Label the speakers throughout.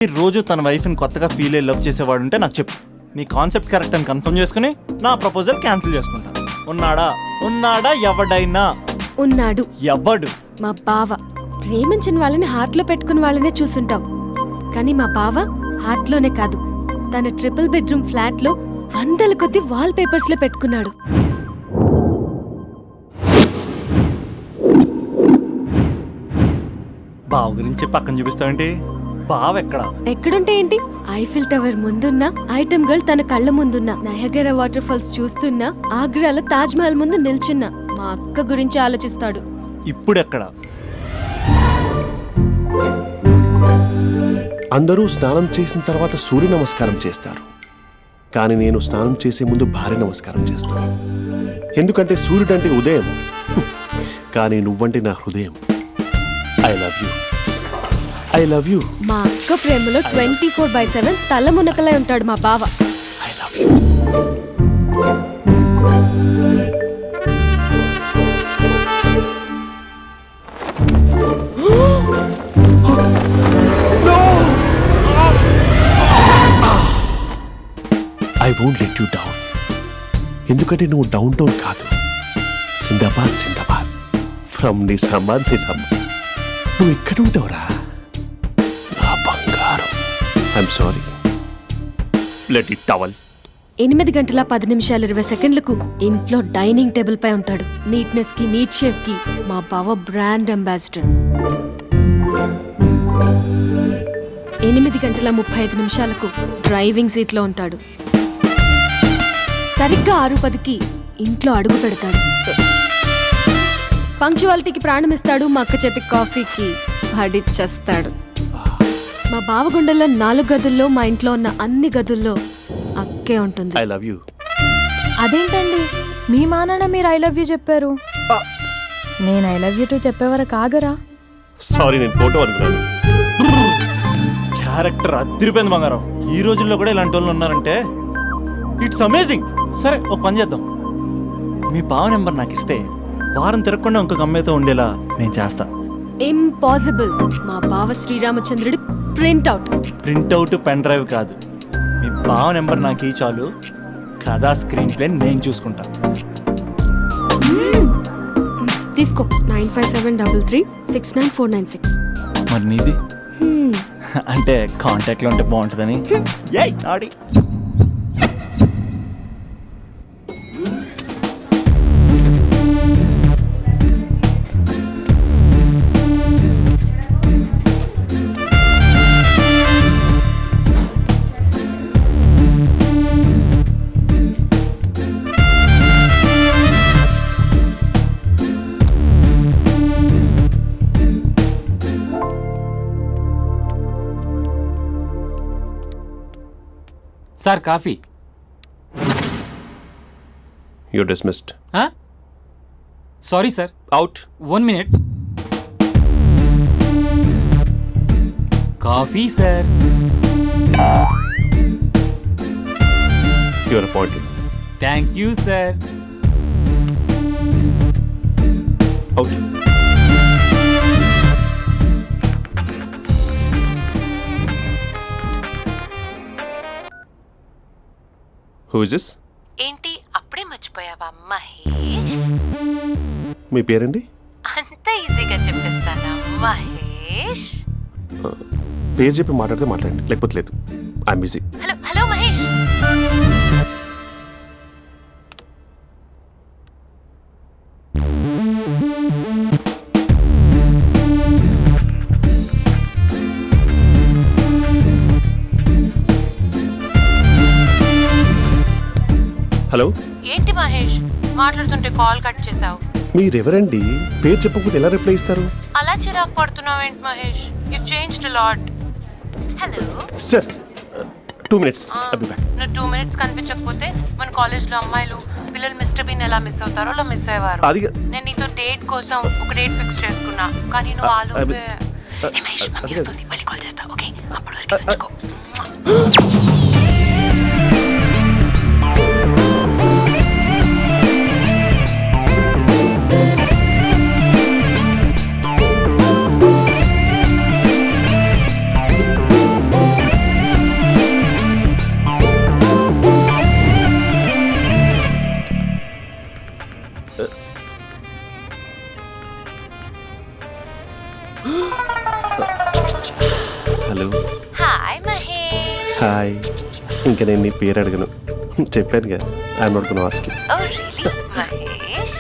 Speaker 1: రోజు తన వైఫ్ని కొత్తగా ఫీల్ అయ్యి లవ్ చేసేవాడు ఉంటే నాకు చెప్పు. నీ కాన్సెప్ట్ కరెక్ట్ అని కన్ఫర్మ్ చేసుకుని నా ప్రపోజల్ క్యాన్సిల్ చేసుకుంటా. ఉన్నాడా ఎవడైనా?
Speaker 2: ఉన్నాడు.
Speaker 1: ఎవడు?
Speaker 2: మా బావ. ప్రేమించిన వాళ్ళని హార్ట్ లో పెట్టుకున్న వాళ్ళనే చూసుంటావు, కానీ మా బావ హార్ట్ లోనే కాదు, తన ట్రిపుల్ బెడ్రూమ్ ఫ్లాట్ లో వందల కొద్ది వాల్ పేపర్స్ లో పెట్టుకున్నాడు.
Speaker 1: బావ గురించి పక్కన చూపిస్తావేంటి? బావ
Speaker 2: ఎక్కడుంటే ఏంటి? ఐఫిల్ టవర్ ముందున్న ఐటమ్ గర్ల్ తన కళ్ళ ముందున్న నయగరా వాటర్ ఫాల్స్ చూస్తున్నా, ఆగ్రాలో తాజ్ మహల్ ముందు నిల్చున్నా మా అక్క గురించి ఆలోచిస్తాడు.
Speaker 1: ఇప్పుడెక్కడ?
Speaker 3: అందరూ స్నానం చేసిన తర్వాత సూర్య నమస్కారం చేస్తారు, కానీ నేను స్నానం చేసే ముందు భార్య నమస్కారం చేస్తాను. ఎందుకంటే సూర్యుడంటే ఉదయం, కానీ నువ్వంటే నా హృదయం. I love you. I love you.
Speaker 2: మా అక్క ప్రేమలో 24/7 తల మునకలై ఉంటాడు మా బావ.
Speaker 3: I love you. I won't let you down. ఎందుకంటే నువ్వు డౌన్ టౌన్ కాదు, జిందాబాద్ జిందాబాద్ ఫ్రమ్ నిజామాబాద్ నిజామాబాద్. నువ్వు ఎక్కడ ఉంటావురా నా బంగారం? I'm sorry, let it towel.
Speaker 2: 8 గంటల 10 నిమిషాలు 20 సెకండ్లకు ఇంట్లో డైనింగ్ టేబుల్ పై ఉంటాడు. నీట్నెస్ కి, నీట్ షేఫ్ కి మా బావ బ్రాండ్ అంబాసిడర్. 8 గంటల 35 నిమిషాలకు డ్రైవింగ్ సీట్ లో ఉంటాడు. సరిగ్గా 6:10కి ఇంట్లో అడుగు పెడతాడు. పంక్చువాలిటీకి ప్రాణం ఇస్తాడు. మా అక్క చేతి కాఫీకి పడిచ్చేస్తాడు. మా బావ గుండెల్లో 4 గదుల్లో, మా ఇంట్లో ఉన్న అన్ని గదుల్లో అక్కే ఉంటుంది.
Speaker 3: I love you.
Speaker 4: అదేంటండి, మీ మానాన్న మీరు ఐ లవ్ యూ చెప్పారు, నేను ఐ లవ్ యూ టూ చెప్పేవరకు ఆగరా?
Speaker 3: సారీ, నేను ఫోటో అనుకున్నాను.
Speaker 1: క్యారెక్టర్ అదిరిపోయింది బంగారం. ఈ రోజుల్లో కూడా ఇలాంటి వాళ్ళు ఉన్నారంటే ఇట్స్ అమేజింగ్. సరే, ఒక పని చేద్దాం. మీ బావ నెంబర్ నాకు ఇస్తే వారం తిరగకుండా ఇంకొక అమ్మాయితో ఉండేలా నేను చేస్తా.
Speaker 2: ఇంపాసిబుల్. మా బావ శ్రీరామచంద్రుడి ప్రింట్అవుట్.
Speaker 1: పెన్ డ్రైవ్ కాదు, మీ బావ నెంబర్ నాకు ఈ చాలు. కథా స్క్రీన్ ప్లే నేను చూసుకుంటా.
Speaker 2: తీసుకో. 9573369496.
Speaker 1: మరి నీది? అంటే కాంటాక్ట్లో ఉంటే బాగుంటుందని. ఏయ్ ఆడి.
Speaker 5: Sir coffee.
Speaker 3: You dismissed.
Speaker 5: Sorry sir.
Speaker 3: Out.
Speaker 5: 1 minute. Coffee sir.
Speaker 3: You are appointed.
Speaker 5: Thank you sir.
Speaker 3: Out. Who is this?
Speaker 6: ఏంటి అప్పుడే మర్చిపోయావా మహేష్?
Speaker 3: మీ పేరండి?
Speaker 6: అంత ఈజీగా చెప్పేస్తానా మహేష్?
Speaker 3: పేరు చెప్పి మాట్లాడితే మాట్లాడండి, లేకపోతే లేదు. I'm busy.
Speaker 6: Hello hello Mahesh.
Speaker 3: Hello.
Speaker 6: ఏంటి మహేష్, మాట్లాడుతుంటే కాల్ కట్ చేసావు?
Speaker 3: మీరెవరండి? పేరు చెప్పకపోతే ఎలా రిప్లై ఇస్తారు?
Speaker 6: అలా చిరాకు పడుతున్నావు ఏంటి Mahesh? You changed a lot. Hello
Speaker 3: sir, 2 minutes. I'll be back.
Speaker 6: నువ్వు 2 minutes కనిపించకపోతే మన కాలేజ్లో అమ్మాయిలు పిల్లలు మిస్టర్ బీన్ ఎలా మిస్ అవుతారో అలా మిస్ అయ్యేవారు. నేను నీతో డేట్ కోసం ఒక డేట్ ఫిక్స్ చేసుకున్నా, కానీ నువ్వు ఆలోపే. మహేష్ మమ్మీ వస్తుంది, మళ్ళీ కాల్ చేస్తా. ఓకే, అప్పటి వరకు ఉంచుకో. హాయ్ మహేష్.
Speaker 3: హాయ్. ఇంకా నేను నీ పేరు అడగను, చెప్పాను కదా, I'm not gonna ask you.
Speaker 6: Oh really Mahesh,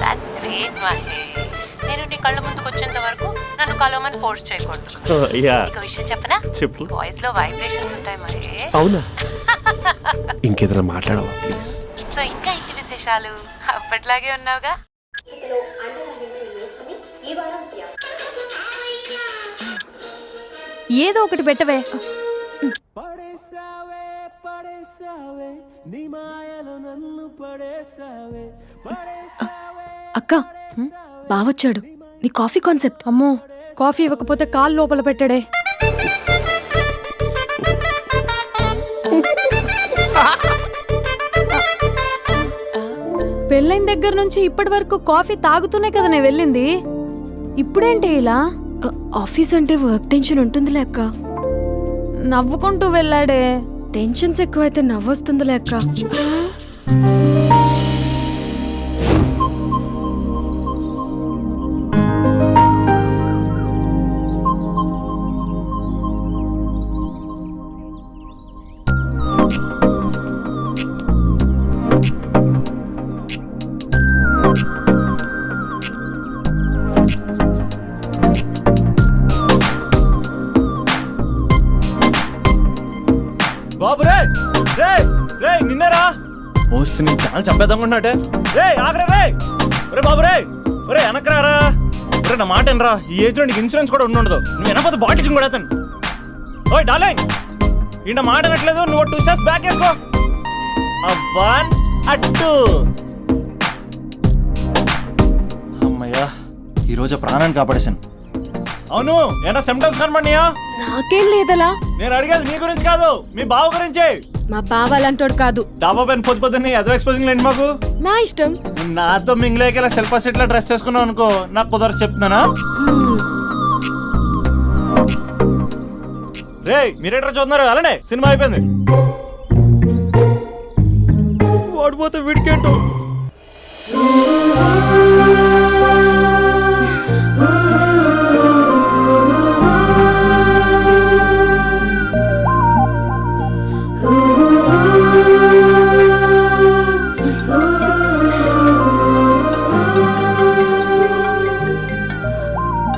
Speaker 6: that's great Mahesh. నేను నీ కళ్ళ ముందుకు వచ్చేంత వరకు నన్ను కలవమని ఫోర్స్ చేయకూడదు.
Speaker 3: యా,
Speaker 6: ఒక విషయం చెప్పనా?
Speaker 3: చెప్పు.
Speaker 6: నీ వాయిస్ లో వైబ్రేషన్స్ ఉంటాయి మహేష్.
Speaker 3: అవునా? ఇంకేదైనా మాట్లాడవా ప్లీజ్?
Speaker 6: సో ఇంకా ఇంటి విశేషాలు అప్పట్లాగే ఉన్నావుగా?
Speaker 4: ఏదో ఒకటి పెట్టవే.
Speaker 2: అక్క బావొచ్చాడు. నీ కాఫీ కాన్సెప్ట్.
Speaker 4: అమ్మో, కాఫీ ఇవ్వకపోతే కాలు లోపల పెట్టాడే. పెళ్ళైన దగ్గర నుంచి ఇప్పటి వరకు కాఫీ తాగుతూనే కదా నేను వెళ్ళింది. ఇప్పుడేంటి ఇలా?
Speaker 2: ఆఫీస్ అంటే వర్క్ టెన్షన్ ఉంటుందిలే అక్క.
Speaker 4: నవ్వుకుంటూ వెళ్ళాడే.
Speaker 2: టెన్షన్స్ ఎక్కువైతే నవ్వొస్తుందిలే అక్క.
Speaker 1: బాబు రే రే రే నిన్నరా వస్తు నేను చాలా చంపేద్దామన్నాటే. రే ఆగరా రే. రే బాబు రే, ఒరే వెనకరారా. ఒరే నా మాట అనరా, ఈ ఏజ్ లో నీకు ఇన్సూరెన్స్ కూడా ఉండదు. నువ్వు వెనకపోతే బాటిల్ కూడా అతను. ఓయ్ డార్లింగ్, ఈయన మాట అనట్లేదు. నువ్వు 2 స్టెప్స్ బ్యాక్ వేసుకో. 1 2. అమ్మయ్యా, ఈరోజు ప్రాణాన్ని కాపాడేశాను. అవును, ఏనా సిమ్టమ్స్ కనబడినాయా?
Speaker 2: నాకేం లేదలా.
Speaker 1: నేను అడిగేది నీ గురించి కాదు, మీ బావ గురించి.
Speaker 2: మా బావ అలాంటోడు కాదు.
Speaker 1: డాబా పైన పొద్దు పొద్దున్నే ఎదో ఎక్స్పోజింగ్ లేండి మాకు.
Speaker 2: నా ఇష్టం.
Speaker 1: నాతో మింగిలేక సెల్ఫ్ అసిట్ లా డ్రెస్ చేసుకున్నావు అనుకో, నాకు కుదరదు చెప్తున్నానా? రే మీరేట్రా చూస్తున్నారు? అలానే సినిమా అయిపోయింది. ఓడిపోతే వీడికేంటో.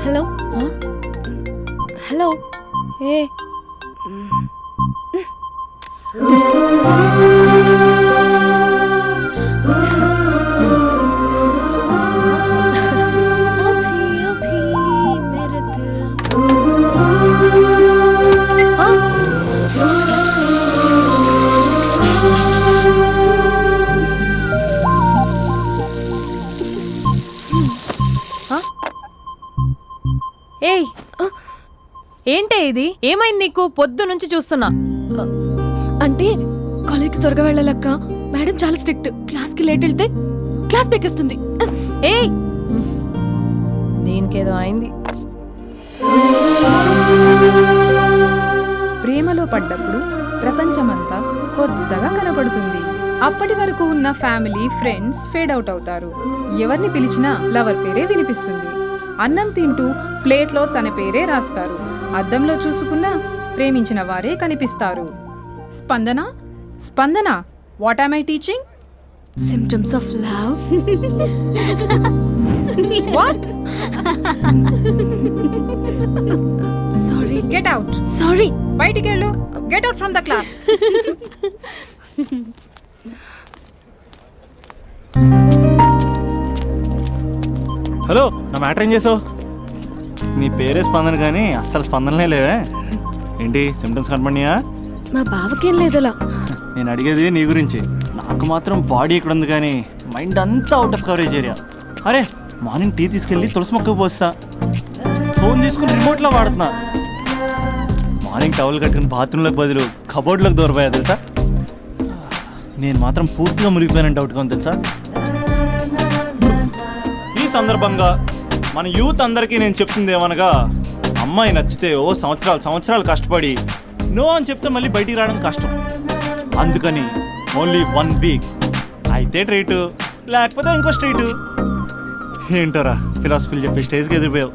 Speaker 2: Hello hello.
Speaker 4: ఏ ఏయ్, ఏంటే ఇది? ఏమైంది నీకు? పొద్దు నుంచి చూస్తున్నా.
Speaker 2: అంటే కాలేజ్కి త్వరగా వెళ్ళాలక్క. మేడం చాలా స్ట్రిక్ట్. క్లాస్కి లేట్ వెళ్తే క్లాస్ పెక్కేస్తుంది.
Speaker 4: ఏయ్, దీనికేదో అయింది.
Speaker 7: ప్రేమలో పడ్డప్పుడు ప్రపంచమంతా కొత్తగా కనపడుతుంది. అప్పటి వరకు ఉన్న ఫ్యామిలీ ఫ్రెండ్స్ ఫేడ్ అవుట్ అవుతారు. ఎవరిని పిలిచినా లవర్ పేరే వినిపిస్తుంది. అన్నం తింటూ ప్లేట్లో తన పేరే రాస్తారు. అద్దంలో చూసుకున్నా ప్రేమించిన వారే కనిపిస్తారు. Spandana, Spandana, what am I teaching?
Speaker 2: Symptoms of love.
Speaker 7: What?
Speaker 2: Sorry.
Speaker 7: Get out.
Speaker 2: Sorry.
Speaker 7: బయటికి వెళ్ళు. Get out from the class.
Speaker 1: Hello, నా మ్యాటర్ ఏం చేసావు? నీ పేరే స్పందన కానీ అస్సలు స్పందనలే లేవే. ఏంటి సిమ్టమ్స్ కనపడినాయా?
Speaker 2: మా బావకేం లేదలా.
Speaker 1: నేను అడిగేది నీ గురించి. నాకు మాత్రం బాడీ ఇక్కడ ఉంది కానీ మైండ్ అంతా అవుట్ ఆఫ్ కవరేజ్ ఏరియా. అరే మార్నింగ్ టీ తీసుకెళ్ళి తులసి మొక్కకు పోస్తా. ఫోన్ తీసుకుని రిమోట్లో వాడుతున్నా. మార్నింగ్ టవల్ కట్టుకుని బాత్రూంలోకి బదులు కబోర్డ్లోకి దూరపోయా తెలుసా. నేను మాత్రం పూర్తిగా మునిగిపోయానని డౌట్గా ఉంది తెలుసా. ఈ సందర్భంగా మన యూత్ అందరికీ నేను చెప్తుంది ఏమనగా, అమ్మాయి నచ్చితే ఓ సంవత్సరాలు కష్టపడి నో అని చెప్తే మళ్ళీ బయటికి రావడం కష్టం. అందుకని ఓన్లీ 1 వీక్ అయితే ట్రీటు, లేకపోతే ఇంకో స్ట్రీటు. ఏంటోరా ఫిలాసఫీలు చెప్పి స్టేజ్కి ఎదిరిపోయావు.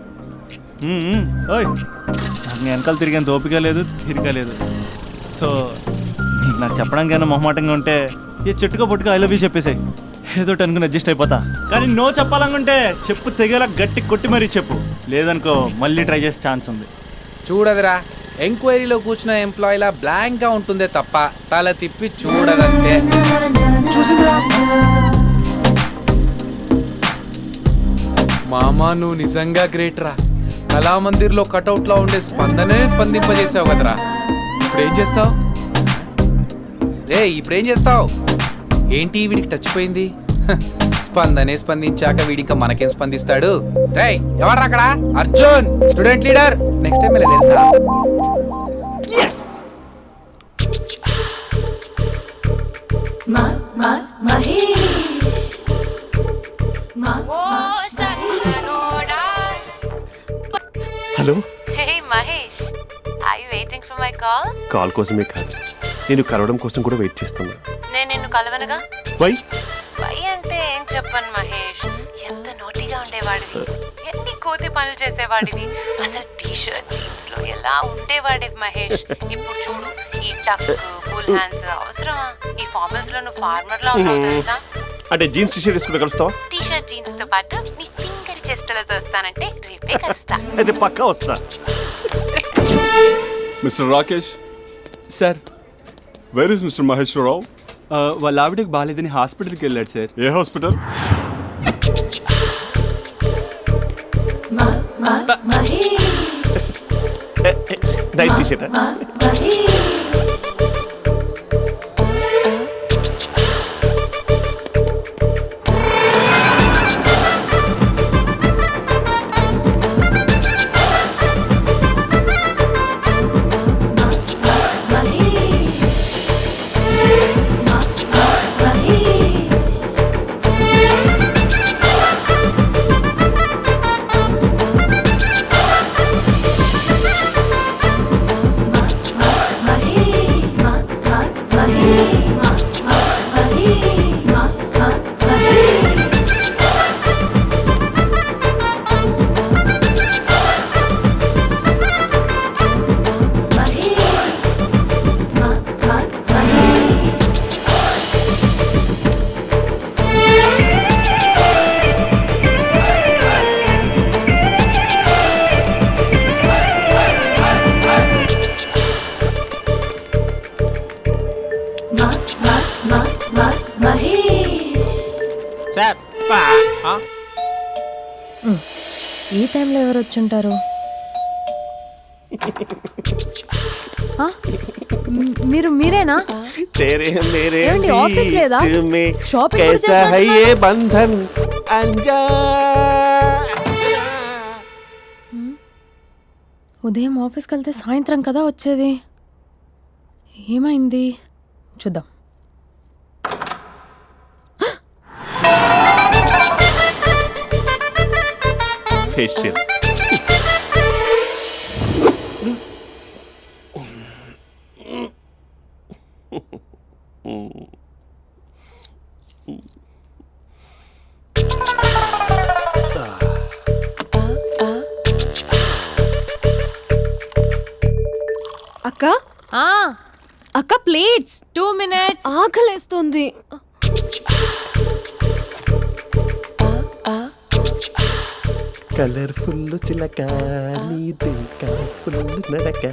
Speaker 1: ఓయ్ నాకు వెనకాల తిరిగేంత ఓపిక లేదు, తీరిక లేదు. సో నీకు నాకు చెప్పడానికైనా మొహమాటంగా ఉంటే ఏ చెట్టుగా పొట్టుగా ఐ లవ్ యూ చెప్పేసాయి, ఏదో అనుకుని అడ్జస్ట్ అయిపోతా. కానీ నో చెప్పాలనుకుంటే చెప్పు తెగేలా గట్టి కొట్టి మరీ చెప్పు, లేదనుకో మళ్ళీ ట్రై చేసే ఛాన్స్ ఉంది.
Speaker 8: చూడదురా, ఎంక్వైరీలో కూర్చున్న ఎంప్లాయీలా బ్లాంక్గా ఉంటుందే తప్ప తల తిప్పి చూడదంతే. చూసిందిరా మామా, నువ్వు నిజంగా గ్రేట్ రా. కళామందిర్లో కటౌట్లో ఉండే స్పందనే స్పందింపజేసావు కదరా. ఇప్పుడేం చేస్తావు రే? ఇప్పుడేం చేస్తావు? ఏంటి వీడికి టచ్ పోయింది? స్పందనే స్పందించాక వీడిక మనకేం స్పందిస్తాడు? రే ఎవరు అక్కడ? Arjun, student leader. Next time ఇలా తెలుసా?
Speaker 3: Hello,
Speaker 6: hey Mahesh, I waiting for my call?
Speaker 3: Call కోసమే కాదు, నేను కలవడం కోసం కూడా వెయిట్ చేస్తున్నా.
Speaker 6: నేను నిన్ను కలవనుగా.
Speaker 3: వై?
Speaker 6: వై అంటే ఏం చెప్పను మహేష్, ఎంత నోటిగా ఉండేవాడివి, ఎన్ని కోతి పనులు చేసేవాడివి, అసలు టీ షర్ట్ జీన్స్ లో ఎలా ఉండేవాడివి మహేష్. ఇప్పుడు చూడు, ఈ టక్ ఫుల్ హ్యాండ్స్ అవసరమా? ఈ ఫార్మల్స్ లో నువ్వు ఫార్మర్ లా ఉన్నావు తెలుసా?
Speaker 3: అంటే జీన్స్ టీషర్ట్ వేసుకుంటే కలుస్తావా?
Speaker 6: టీ షర్ట్ జీన్స్ తో పాటు నీ ఫింగర్ చెస్టలతో వస్తానంటే రేపే కలుస్తా.
Speaker 3: అయితే పక్కా వస్తా.
Speaker 9: Mister Rakesh,
Speaker 1: sir,
Speaker 9: where is mister Maheshwararao?
Speaker 1: వాళ్ళ ఆవిడకి బాగాలేదని హాస్పిటల్కి వెళ్ళాడు సార్.
Speaker 9: ఏ హాస్పిటల్?
Speaker 3: Night T-shirt.
Speaker 4: ఈ టైంలో ఎవరు వచ్చుంటారు? మీరేనా?
Speaker 3: तेरे मेरे
Speaker 4: ఏమండి, ఆఫీస్ లేదా?
Speaker 3: बीच में
Speaker 4: షాపింగ్ కూడా
Speaker 3: कैसा है
Speaker 4: చేస్తున్నారు?
Speaker 3: ये बंधन अंजा.
Speaker 4: ఉదయం ఆఫీస్కి వెళ్తే సాయంత్రం కదా వచ్చేది. ఏమైంది చూద్దాం.
Speaker 3: फेशियल.
Speaker 2: అక్క
Speaker 4: ఆ,
Speaker 2: అక్క ప్లేట్స్.
Speaker 4: 2 minutes.
Speaker 2: ఆకలేస్తుంది.
Speaker 3: కలర్ఫుల్ చిలక నీది కలర్ఫుల్ నడక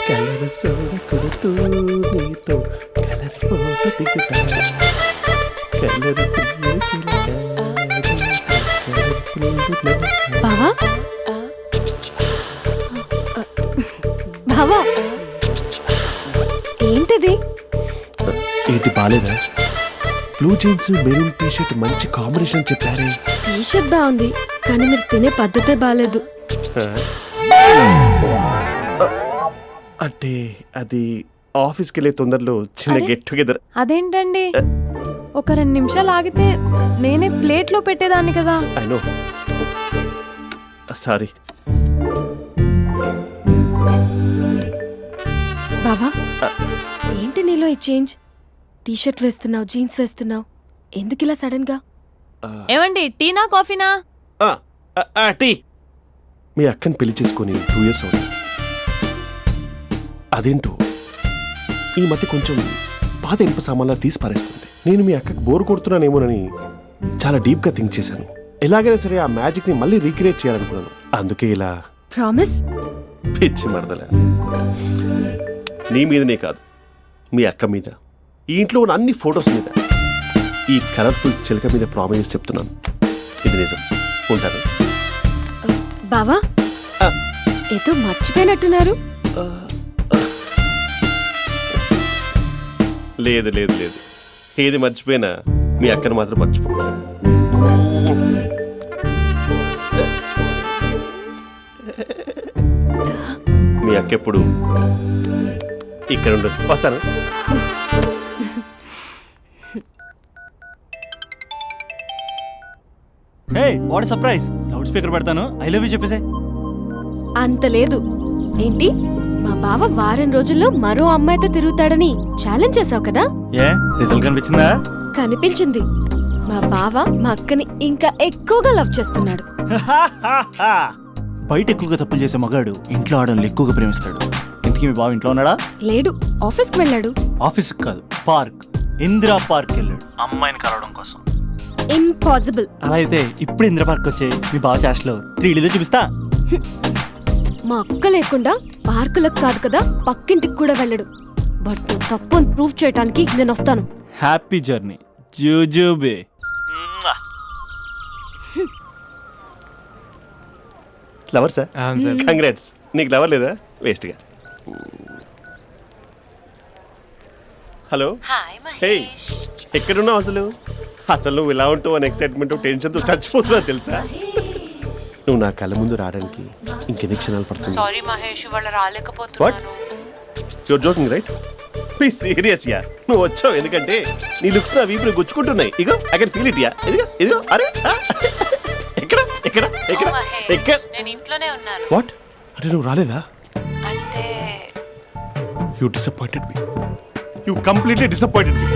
Speaker 3: కలర్ సోడ కొడుతూ నీతో కలర్ ఫోటో దిగుతా కలర్ఫుల్ చిలక కలర్ఫుల్ నడక.
Speaker 2: బావా, బావా, ఏంటిది?
Speaker 3: ఏంటి బాలేదా? Blue jeans maroon T shirt మంచి కాంబినేషన్ చెప్పారే.
Speaker 2: టీ షర్ట్ బాగుంది, కానీ మీరు తినే పద్ధతే బాగాలేదు.
Speaker 3: అంటే అది ఆఫీస్కి వెళ్ళే తొందరలో చిన్న
Speaker 4: అరే?
Speaker 3: Get together.
Speaker 4: అదేంటండి, ఒక 2 నిమిషాలు ఆగితే నేనే ప్లేట్లో పెట్టేదాన్ని కదా.
Speaker 3: I know, sorry.
Speaker 2: బావా, ఏంటి నీలో ఈ చేంజ్? టీ షర్ట్ వేస్తున్నావు, జీన్స్ వేస్తున్నావు, ఎందుకు ఇలా సడన్ గా?
Speaker 4: ఏమండి, టీనా కాఫీనా?
Speaker 3: టీ మీ అక్కని పెళ్లి చేసుకొని 2 years అవుతుంది. అదేంటో ఈ మధ్య కొంచెం పాత ఇనుప సామాన్లా తీసి పారేస్తుంది. నేను మీ అక్కకి బోరు కొడుతున్నానేమోనని చాలా డీప్గా థింక్ చేశాను. ఎలాగైనా సరే ఆ మ్యాజిక్ని మళ్ళీ రీక్రియేట్ చేయాలనుకున్నాను. అందుకే ఇలా
Speaker 2: ప్రామిస్?
Speaker 3: పిచ్చి మరదల, నీ మీదనే కాదు, మీ అక్క మీద, ఈ ఇంట్లో ఉన్న అన్ని ఫొటోస్ మీద, ఈ కలర్ఫుల్ చిలక మీద ప్రామిస్ చెప్తున్నాను. ఇది నిజం. ఉంటాను.
Speaker 2: బావా, ఏదో మర్చిపోయినట్టున్నారు.
Speaker 3: లేదు లేదు లేదు, ఏది మర్చిపోయినా మీ అక్కను మాత్రం మర్చిపో. మీ అక్క ఎప్పుడు ఇక్కడ ఉండదు. వస్తాను.
Speaker 1: Hey what surprise. Loud speaker పెడతాను, ఐ లవ్ యూ చెప్పేసే.
Speaker 2: అంత లేదు. ఏంటి, మా బావ వారం రోజుల్లో మరో అమ్మాయితో తిరుగుతాడని ఛాలెంజ్ చేసావు కదా?
Speaker 1: ఏ రిజల్ట్ కనిపించిందా?
Speaker 2: కనిపించింది. మా బావ మా అక్కని ఇంకా ఎక్కువగా లవ్ చేస్తున్నాడు.
Speaker 1: బయట ఎక్కువగా తప్పులు చేసే మగాడు ఇంట్లో ఆడవాళ్ళు ఎక్కువగా ప్రేమిస్తాడు. ఇంతకీ మీ బావ ఇంట్లో ఉన్నాడా?
Speaker 2: లేడు, ఆఫీస్కి వెళ్ళాడు.
Speaker 1: ఆఫీస్కి కాదు, పార్క్, ఇందిరా పార్క్ వెళ్ళాడు అమ్మాయిని కలవడం కోసం.
Speaker 2: ఇంపాసిబుల్.
Speaker 1: అలా అయితే ఇప్పుడు ఇందిరా పార్క్ వచ్చే మీ బావ చాష్లో 3Dలో చూపిస్తా.
Speaker 2: మా అక్క లేకుండా పార్కులకు కాదు కదా, పక్కింటికి కూడా వెళ్ళడు. బట్ నువ్వు తప్పు అని ప్రూవ్ చేయడానికి నేను వస్తాను.
Speaker 1: హ్యాపీ జర్నీ జూజూబే.
Speaker 3: Lover sir, congrats. నీకు లవర్ లేదా? వేస్ట్గా. హలో.
Speaker 6: Hi
Speaker 3: hey,
Speaker 6: Mahesh.
Speaker 3: ఎక్కడున్నావు అసలు? అసలు నువ్వు ఇలా ఉంటావు అని ఎక్సైట్మెంట్ టెన్షన్తో చచ్చిపోతున్నావు తెలుసా? నువ్వు నా కళ్ళ ముందు రావడానికి ఇంకెన్ని క్షణాలు పడుతుంది?
Speaker 6: సారీ మహేష్, ఇవాళ రాలేకపోతున్నాను.
Speaker 3: Your joking right? Be serious ya. నువ్వు వచ్చావు ఎందుకంటే నీ లుక్స్ నా వీపుని గుచ్చుకుంటున్నాయి. ఇగో I can feel it ya. ఇదిగో ఇదిగో. అరే ఎక్కడ ఎక్కడ ఎక్కడ
Speaker 6: ఓ మహేష్,
Speaker 3: ఎక్కడ?
Speaker 6: నేను ఇంట్లోనే ఉన్నాను.
Speaker 3: వాట్ అంటే నువ్వు రాలేదా?
Speaker 6: అంటే
Speaker 3: you disappointed me. You completely disappointed me.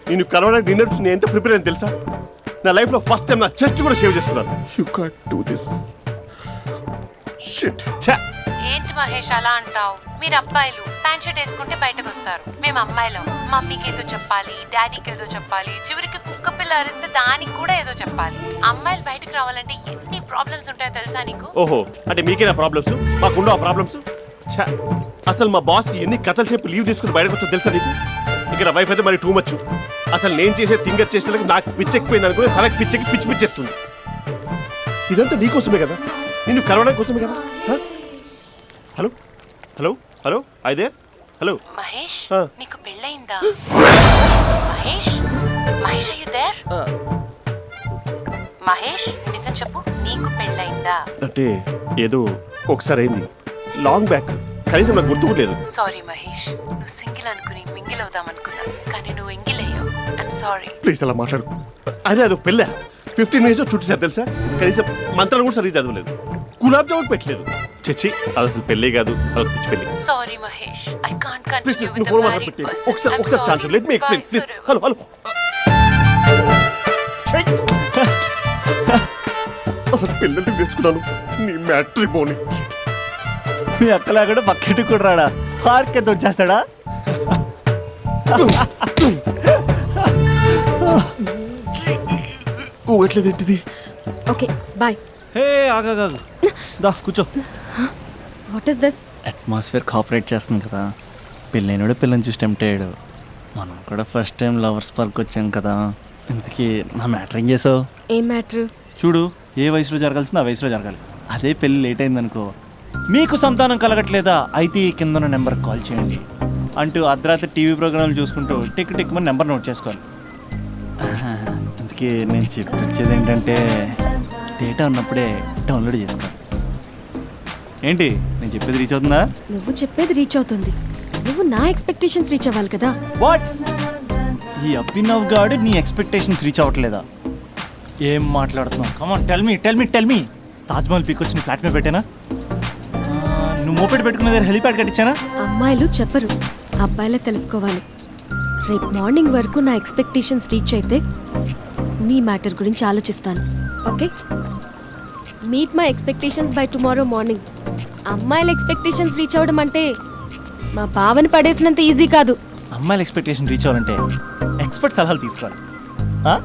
Speaker 3: నేను కలవడానికి డిన్నర్స్ నేను ఎంత ప్రిపేర్ అని తెలుసా? నా లైఫ్లో ఫస్ట్ టైం నా చెస్ట్ కూడా సేవ్ చేస్తున్నాను. You can't do this shit.
Speaker 6: ఏంటి మహేష్ అలా అంటావు? మీరు అబ్బాయిలు ప్యాంట్ షర్ట్ వేసుకుంటే బయటకు వస్తారు. మేము అమ్మాయిలం మమ్మీకి ఏదో చెప్పాలి, డాడీకి ఏదో చెప్పాలి, చివరికి కుక్క పిల్ల అరిస్తే దానికి కూడా ఏదో చెప్పాలి. అమ్మాయిలు బయటకు రావాలంటే ఎన్ని ప్రాబ్లమ్స్ ఉంటాయో తెలుసా నీకు?
Speaker 3: ఓహో, అంటే మీకేనా ప్రాబ్లమ్స్? మాకుండా ప్రాబ్లమ్స్? అసలు మా బాస్కి ఎన్ని కథలు చెప్పి లీవ్ తీసుకుని బయటకు వచ్చా తెలుసా నీకు? ఇక్కడ వైఫ్ అయితే మరి టూ మచ్. అసలు నేను చేసే థింగర్ చేసేందుకు నాకు పిచ్చెక్కిపోయింది అనుకుని తనకి పిచ్చెక్కి పిచ్చి పిచ్చేస్తుంది. ఇదంతా నీకోసమే కదా, నిన్ను కలవడం కోసమే కదా. హలో హలో హలో అయితే హలో
Speaker 6: మహేష్,
Speaker 3: ఆ.
Speaker 6: నీకు పెళ్ళయిందా? Mahesh, Mahesh are you there? Mahesh నిజం చెప్పు, నీకు పెళ్ళయిందా?
Speaker 3: అంటే ఏదో ఒకసారి అయింది, లాంగ్ బ్యాక్, కనీసం నాకు గుర్తు కూడా లేదు.
Speaker 6: సారీ మహేష్, నువ్వు సింగిల్ అనుకుని మింగిల్ అవుదాం అనుకున్నా, కానీ నువ్వు ఎంగిల్ అయ్యావు. I'm sorry.
Speaker 3: ప్లీజ్ అలా మాట్లాడు. అదే అదొక పెళ్ళ 15 minutes చుట్టేసారు తెలుసా? కనీసం మంత్రాలు కూడా సరిగ్గా చదవలేదు, గులాబ్ జామున్ పెట్టలేదు. చచ్చి, అది అసలు పెళ్ళే కాదు, అదొక పిచ్చి పెళ్ళి.
Speaker 6: Sorry Mahesh, I can't
Speaker 3: please
Speaker 6: continue with
Speaker 3: నువ్వు
Speaker 6: ద
Speaker 3: ఫోన్
Speaker 6: మ్యారీడ్
Speaker 3: మాట్లాడి
Speaker 6: పర్సన్.
Speaker 3: ఒకసారి chance let me explain please. Hello hello. అసలు పిల్లల్ని తీసుకున్నాను నీ మ్యాట్రిమోని.
Speaker 1: మీ అక్కలా కూడా పక్కింటికి కూడా రాడా? పార్క్ ఎంత వచ్చేస్తాడా?
Speaker 3: ఎట్లేదేంటిది?
Speaker 2: Okay bye.
Speaker 1: హే ఆగా దా కూర్చో.
Speaker 2: What is this?
Speaker 1: Atmosphere cooperate చేస్తుంది కదా. పెళ్ళైనడు పిల్లని చూసి టెంప్ట్ అయ్యాడు. మనం కూడా ఫస్ట్ టైం లవర్స్ పార్క్ వచ్చాం కదా. ఇంతకీ నా మ్యాటర్ ఏం చేసావు?
Speaker 2: ఏం మ్యాటర్?
Speaker 1: చూడు, ఏ వయసులో జరగాల్సిందో ఆ వయసులో జరగాలి. అదే పెళ్ళి లేట్ అయిందనుకో, మీకు సంతానం కలగట్లేదా అయితే ఈ కింద నెంబర్ కాల్ చేయండి అంటూ అర్ధరాత్రి టీవీ ప్రోగ్రాంలు చూసుకుంటూ టిక్ టిక్ మన నెంబర్ నోట్ చేసుకోవాలి. అందుకే నేను చెప్పొచ్చేది ఏంటంటే డేటా ఉన్నప్పుడే డౌన్లోడ్ చేసుకోవాలి. ఏంటి నేను చెప్పేది రీచ్ అవుతుందా?
Speaker 2: నువ్వు చెప్పేది రీచ్ అవుతుంది, నువ్వు నా ఎక్స్పెక్టేషన్స్ రీచ్ అవ్వాలి కదా.
Speaker 1: వాట్? ఈ అభినవ్ గాడు నీ ఎక్స్పెక్టేషన్స్ రీచ్ అవ్వట్లేదా? ఏం మాట్లాడుతున్నావు? Come on tell me. Taj Mahal peak వచ్చి నీ ఫ్లాట్ మీద పెట్టానా? నువ్వు మోపెట్ పెట్టుకున్న దగ్గర హెలిప్యాడ్ కట్టించానా?
Speaker 2: అమ్మాయిలు చెప్పరు, అబ్బాయిలే తెలుసుకోవాలి. రేపు మార్నింగ్ వరకు నా ఎక్స్పెక్టేషన్స్ రీచ్ అయితే నీ మ్యాటర్ గురించి ఆలోచిస్తాను. Okay? Meet my expectations by tomorrow morning. అమ్మాయిల ఎక్స్పెక్టేషన్స్ రీచ్ అవ్వడం అంటే మా బావని పడేసినంత ఈజీ కాదు.
Speaker 1: అమ్మాయిల ఎక్స్పెక్టేషన్ రీచ్ అవ్వాలంటే ఎక్స్పర్ట్ సలహాలు తీసుకోవాలి. ఆ?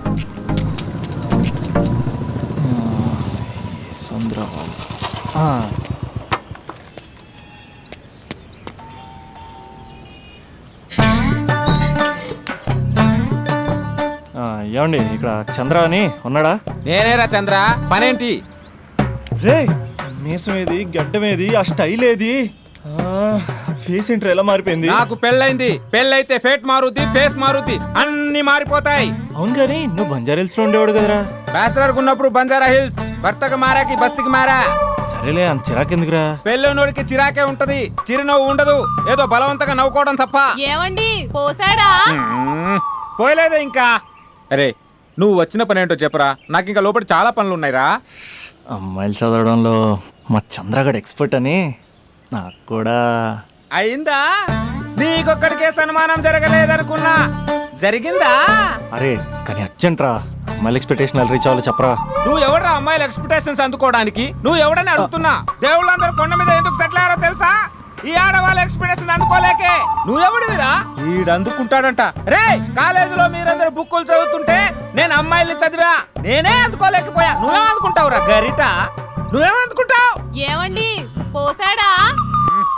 Speaker 1: సుందరబాబు. ఆ. ఏమండి ఇక్కడ చంద్ర అని ఉన్నాడా?
Speaker 8: నేనేరా చంద్ర, పనేంటి?
Speaker 1: రే మీసం ఏది, గడ్డం ఏది, ఆ స్టైల్ ఏది, ఫేస్ ఏంట్రా ఎలా మారిపోయింది?
Speaker 8: నాకు పెళ్ళైంది, పెళ్ళైతే ఫేట్ మారుద్ది, ఫేస్ మారుద్ది, అన్ని మారిపోతాయి.
Speaker 1: అవును కానీ నువ్వు బంజారా హిల్స్ లో ఉండేవాడు కదరా?
Speaker 8: బ్యాచిలర్ ఉన్నప్పుడు బంజారా హిల్స్, భర్తకు మారాకి బస్తికి మారా.
Speaker 1: సరేలే అంత చిరాకెందుకురా?
Speaker 8: పెళ్ళోనోడికి చిరాకే ఉంటది, చిరునవ్వు ఉండదు, ఏదో బలవంతంగా నవ్వుకోవడం తప్ప.
Speaker 4: ఏమండి పోసాడా?
Speaker 8: పోయలేదే ఇంకా. అరే నువ్వు వచ్చిన పని ఏంటో చెప్పరా, నాకు ఇంకా లోపల చాలా పనులు ఉన్నాయిరా.
Speaker 1: అమ్మాయిలు చదవడంలో మా చంద్రగడ్ ఎక్స్పర్ట్ అని నాకు కూడా
Speaker 8: అయిందా? నీకొక్కడికే సన్మానం జరగలేదనుకున్నా, జరిగిందా?
Speaker 1: అరే కానీ అర్జెంట్ రా, అమ్మాయిల ఎక్స్పెక్టేషన్ ఎలా రీచ్ అవ్వాలో చెప్పరా.
Speaker 8: నువ్వు ఎవడరా అమ్మాయిల ఎక్స్పెక్టేషన్స్ అందుకోవడానికి? నువ్వు ఎవడని అడుగుతున్నా. దేవుళ్ళందరూ కొండ మీద ఎందుకు సెటిల్ అయ్యారో తెలుసా? ఈ ఆడవాళ్ళ ఎక్స్పెక్టేషన్ అందుకోలేకే. నువ్వెవడివిరా? వీడు అందుకుంటాడంట. రే కాలేజీలో మీరందరూ బుక్కులు చదువుతుంటే నేను అమ్మాయిల్ని చదివా, నేనే అందుకోలేకపోయా. నువ్వేం అందుకుంటావురా గరిట? నువ్వేం అందుకుంటావు?
Speaker 4: ఏమండి పోసాడా?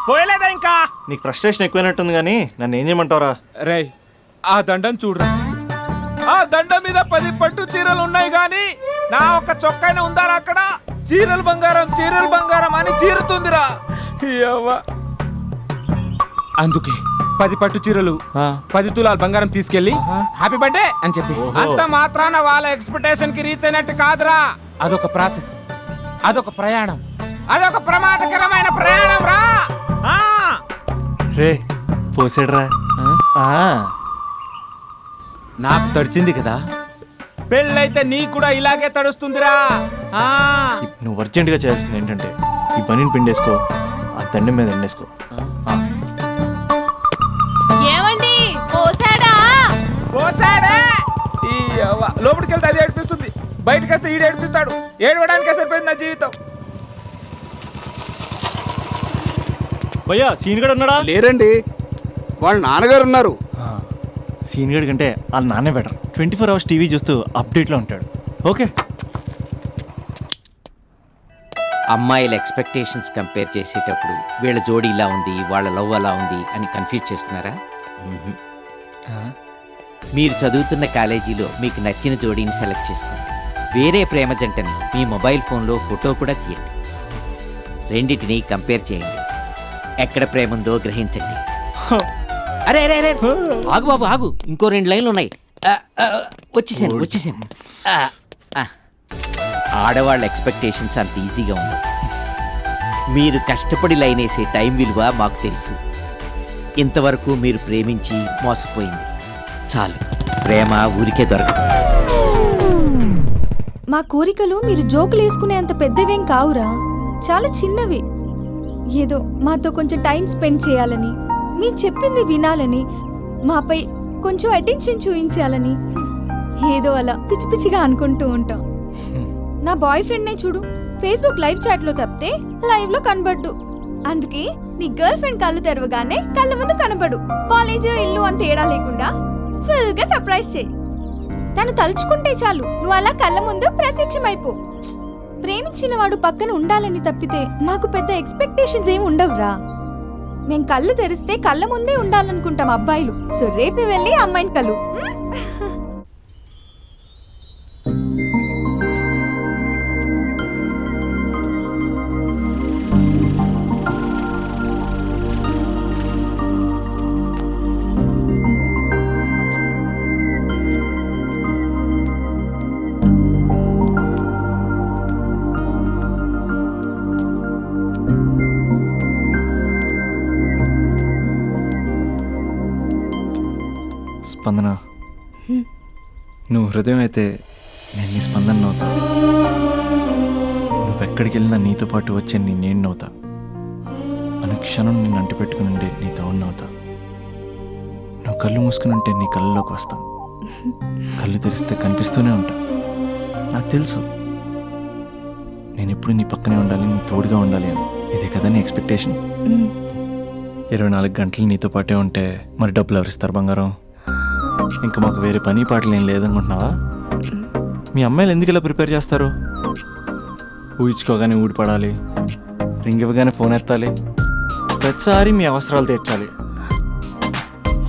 Speaker 8: పోయలేదా ఇంకా?
Speaker 1: నీకు ఫ్రస్ట్రేషన్ ఎక్కువైనట్టుంది కానీ నన్ను ఏం చేయమంటావురా?
Speaker 8: రే ఆ దండం చూడరా, ఆ దండం మీద 10 పట్టు చీరలు ఉన్నాయి గాని నా ఒక్క చొక్కానే ఉందారా అక్కడ? చీరలు బంగారం అని చీరుతుందిరా. అందుకే 10 పట్టు చీరలు 10 తులాలు బంగారం తీసుకెళ్లి హ్యాపీ బర్త్డే అని చెప్పి. అంత మాత్రాన వాళ్ళ ఎక్స్పెక్టేషన్ కి రీచ్ అయినట్టు కాదురా. అదొక ప్రాసెస్, అదొక ప్రయాణం, అదొక ప్రమాదకరమైన ప్రయాణం రా.
Speaker 1: రే పోసాడురా.
Speaker 8: నాకు తడిచింది కదా, పెళ్ళైతే నీ కూడా ఇలాగే తడుస్తుందిరా.
Speaker 1: నువ్వు అర్జెంట్ గా చేయాల్సింది ఏంటంటే ఈ పనిని పిండేసుకో, ఆ దండం మీద ఎండేసుకో.
Speaker 4: ఏమండి పోసాడా?
Speaker 8: పోసాడే. లోపలికి వెళ్తే అది ఏడిపిస్తుంది, బయటకు వస్తే ఈడు ఏడిపిస్తాడు. ఏడవడానికే సరిపోయింది నా జీవితం.
Speaker 1: భయ్యా సీన్ గడ్ ఉన్నాడా?
Speaker 10: లేరండి, వాళ్ళ నాన్నగారు ఉన్నారు.
Speaker 1: సీన్ గడ్ కంటే వాళ్ళ నాన్నే బెటర్. 24 hours టీవీ చూస్తూ అప్డేట్లో ఉంటాడు. ఓకే.
Speaker 11: అమ్మాయిల ఎక్స్పెక్టేషన్స్ కంపేర్ చేసేటప్పుడు వీళ్ళ జోడీ ఇలా ఉంది, వాళ్ళ లవ్ అలా ఉంది అని కన్ఫ్యూజ్ చేస్తున్నారా? మీరు చదువుతున్న కాలేజీలో మీకు నచ్చిన జోడీని సెలెక్ట్ చేసుకోండి. వేరే ప్రేమ జంటని మీ మొబైల్ ఫోన్లో ఫోటో కూడా తీయండి. రెండింటిని కంపేర్ చేయండి, ఎక్కడ ప్రేమ ఉందో గ్రహించండి. అరే అరే అరే ఆగు బాబు ఆగు, ఇంకో 2 లైన్లు ఉన్నాయి. వచ్చేసాను. ఆడవాళ్ళ ఎక్స్పెక్టేషన్స్ అంత ఈజీగా ఉంది. మీరు కష్టపడి లైన్ వేసే టైం విలువ మాకు తెలుసు. ఇంతవరకు మీరు ప్రేమించి మోసపోయింది చాలు. ప్రేమ ఊరికే దొరకదు.
Speaker 12: మా కోరికలు మీరు జోకులు వేసుకునేంత పెద్దవేం కావురా, చాలా చిన్నవి. ఏదో మాతో కొంచెం టైం స్పెండ్ చేయాలని, మీ చెప్పింది వినాలని, మాపై కొంచెం అటెన్షన్ చూపించాలని ఏదో అలా పిచ్చి పిచ్చిగా అనుకుంటూ ఉంటాం. నా బాయ్ ఫ్రెండ్నే చూడు, ఫేస్బుక్ లైవ్ చాట్లో తప్పితే లైవ్ లో కనబడ్డు. అందుకే నీ గర్ల్ ఫ్రెండ్ కళ్ళు తెరవగానే కళ్ళ ముందు కనబడు. కాలేజ్ ఇల్లు అని తేడా లేకుండా ఫుల్ గా సర్ప్రైజ్ చేయి. తను తలుచుకుంటే చాలు నువ్వు అలా కళ్ళ ముందు ప్రత్యక్షమైపో. ప్రేమించిన వాడు పక్కన ఉండాలని తప్పితే మాకు పెద్ద ఎక్స్పెక్టేషన్స్ ఏమి ఉండవురా. మేం కళ్ళు తెరిస్తే కళ్ళ ముందే ఉండాలనుకుంటాం అబ్బాయిలు. సో రేపే వెళ్ళి అమ్మాయిని కలు.
Speaker 1: స్పందన, నువ్వు హృదయం అయితే నేను నీ స్పందన నవ్వుతా. నువ్వెక్కడికి వెళ్ళినా నీతో పాటు వచ్చే నేను నవ్వుతా. అనుక్షణం నిన్ను అంటి పెట్టుకుని ఉండే నీ తోడు నవ్వుతా. నువ్వు కళ్ళు మూసుకుని ఉంటే నీ కళ్ళలోకి వస్తా. కళ్ళు తెరిస్తే కనిపిస్తూనే ఉంటా. నాకు తెలుసు నేను ఎప్పుడు నీ పక్కనే ఉండాలి, నీ తోడుగా ఉండాలి అని. ఇదే కదా నీ ఎక్స్పెక్టేషన్? 24 గంటలు నీతో పాటే ఉంటే మరి డబ్బులు ఎవరిస్తారు బంగారం? ఇంకా మాకు వేరే పని పాటలు ఏం లేదనుకుంటున్నావా? మీ అమ్మాయిలు ఎందుకు ఇలా ప్రిపేర్ చేస్తారు? ఊహించుకోగానే ఊడిపడాలి, రింగ్ ఇవ్వగానే ఫోన్ ఎత్తాలి, ప్రతిసారి మీ అవసరాలు తీర్చాలి.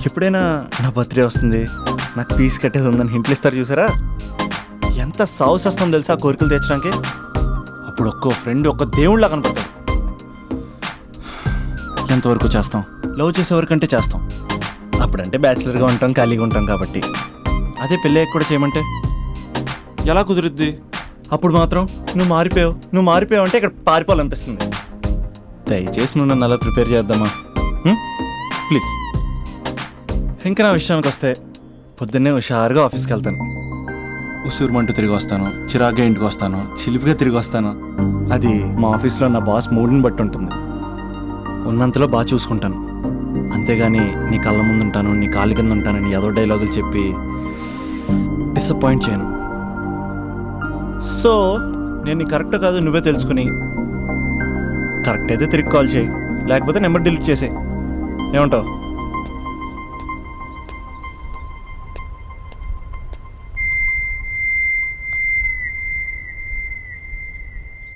Speaker 1: ఎప్పుడైనా నా బర్త్డే వస్తుంది, నాకు ఫీజు కట్టేది ఉందని హింట్లు ఇస్తారు చూసారా? ఎంత సాహస్ వస్తుందో తెలుసా ఆ కోరికలు తీర్చడానికి? అప్పుడు ఒక్కో ఫ్రెండ్ ఒక్క దేవుళ్ళ కనపడతాడు. ఎంతవరకు చేస్తాం? లవ్ చేసేవరకంటే చేస్తాం. అప్పుడంటే బ్యాచిలర్గా ఉంటాం, ఖాళీగా ఉంటాం కాబట్టి. అదే పెళ్ళి కూడా చేయమంటే ఎలా కుదురుద్ది? అప్పుడు మాత్రం నువ్వు మారిపోయావు అంటే ఇక్కడ పారిపోవాలనిపిస్తుంది. దయచేసి నువ్వు నన్ను అలా ప్రిపేర్ చేద్దామా ప్లీజ్. ఇంకా నా విషయానికి వస్తే పొద్దున్నే హుషారుగా ఆఫీస్కి వెళ్తాను, ఉసూరుమంటూ తిరిగి వస్తాను, చిరాగ్గా ఇంటికి వస్తాను, చిలిపిగా తిరిగి వస్తాను. అది మా ఆఫీస్లో నా బాస్ మూడ్ని బట్టి ఉంటుంది. ఉన్నంతలో బాగా చూసుకుంటాను, అంతేగాని నీ కళ్ళ ముందు ఉంటాను, నీ కాళ్ళ కింద ఉంటానని ఏదో డైలాగులు చెప్పి డిసప్పాయింట్ చేయను. సో నేను నీ కరెక్ట్ కాదు నువ్వే తెలుసుకుని కరెక్ట్ అయితే తిరిగి కాల్ చేయి, లేకపోతే నెంబర్ డిలీట్ చేసేయి. ఏమంటావు?